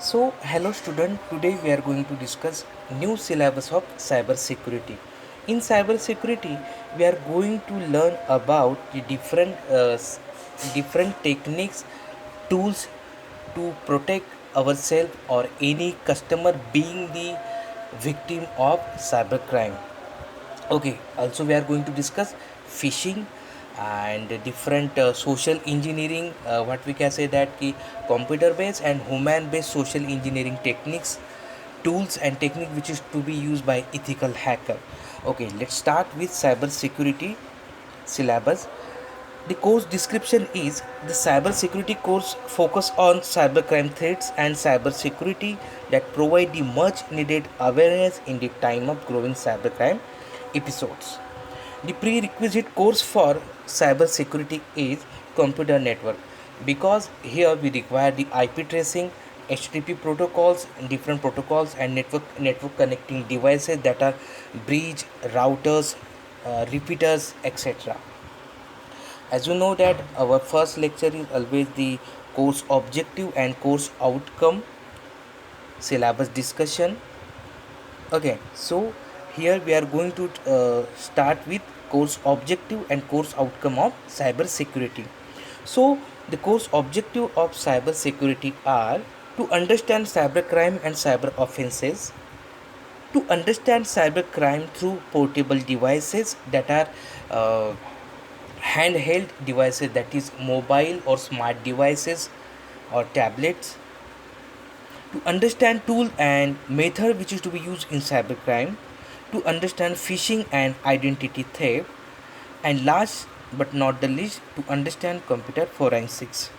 Hello student, today we are going to discuss new syllabus of cyber security. In cyber security, we are going to learn about the different techniques, tools to protect ourselves or any customer being the victim of cybercrime. Okay, also we are going to discuss phishing and different social engineering, what we can say that ki computer based and human based social engineering techniques, tools and technique which is to be used by ethical hacker. Okay, let's start with cyber security syllabus. The course description is the cyber security course focus on cybercrime threats and cyber security that provide the much needed awareness in the time of growing cybercrime episodes. The prerequisite course for cyber security is computer network because here we require the IP tracing, HTTP protocols, different protocols and network connecting devices that are bridge, routers, repeaters, etc. As you know that our first lecture is always the course objective and course outcome syllabus discussion. Okay, so here we are going to start with course objective and course outcome of cyber security. So the course objective of cyber security are to understand cybercrime and cyber offenses, to understand cybercrime through portable devices that are uh, handheld devices, that is mobile or smart devices or tablets, to understand tool and method which is to be used in cybercrime, to understand phishing and identity theft, and last but not the least, to understand computer forensics.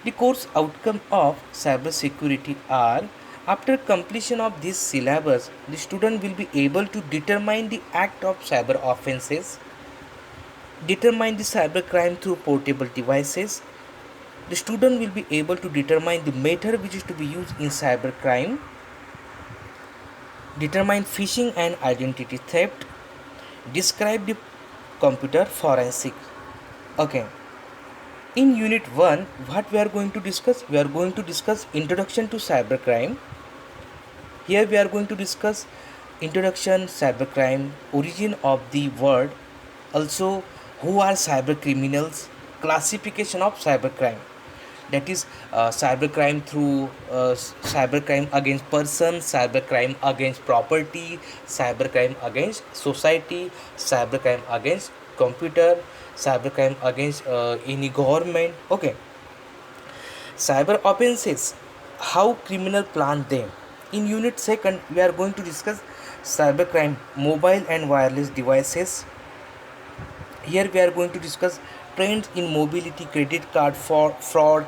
The course outcome of cybersecurity are after completion of this syllabus, the student will be able to determine the act of cyber offenses, determine the cybercrime through portable devices. The student will be able to determine the method which is to be used in cybercrime, determine phishing and identity theft, describe the computer forensic. Okay, in unit 1 what we are going to discuss, we are going to discuss introduction to cybercrime. Here we are going to discuss introduction cybercrime, origin of the word, also who are cyber criminals, classification of cybercrime, that is cybercrime through cybercrime against persons, cybercrime against property, cybercrime against society, cybercrime against computer, cybercrime against any government. Okay, cyber offenses, how criminal plan them. In unit second we are going to discuss cybercrime, mobile and wireless devices. Here we are going to discuss trends in mobility, credit card for fraud,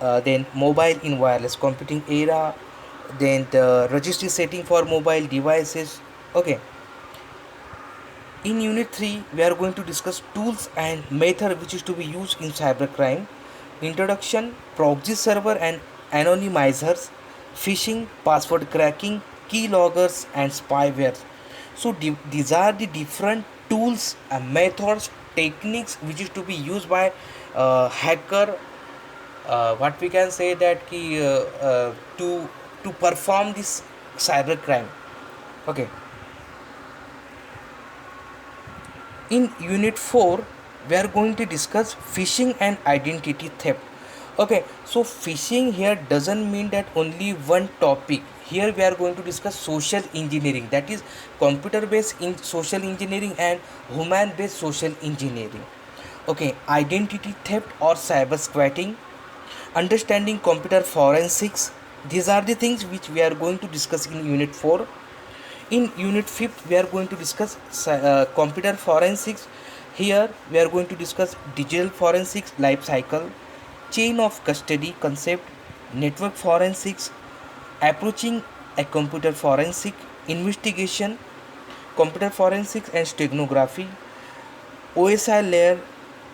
then mobile in wireless computing era, then the registry setting for mobile devices. Okay, in unit 3 we are going to discuss tools and method which is to be used in cybercrime, introduction, proxy server and anonymizers, phishing, password cracking, keyloggers and spyware. So these are the different tools and methods, techniques which is to be used by hacker, what we can say that ki, to perform this cybercrime. Okay, in unit 4 we are going to discuss phishing and identity theft. Okay, so phishing here doesn't mean that only one topic. Here we are going to discuss social engineering, that is computer based in social engineering and human based social engineering. Okay, identity theft or cyber squatting, understanding computer forensics, these are the things which we are going to discuss in unit 4. In unit 5th we are going to discuss computer forensics. Here we are going to discuss digital forensics life cycle, chain of custody concept, network forensics, approaching a computer forensic, investigation, computer forensics and steganography, OSI layer,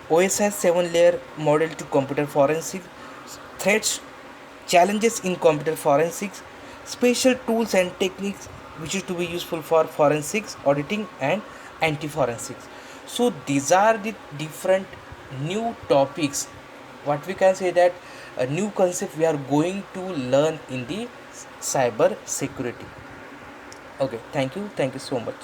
OSI 7 layer model to computer forensics, threats, challenges in computer forensics, special tools and techniques which is to be useful for forensics, auditing and anti-forensics. So these are the different new topics, what we can say that a new concept we are going to learn in the cyber security. Okay, thank you so much.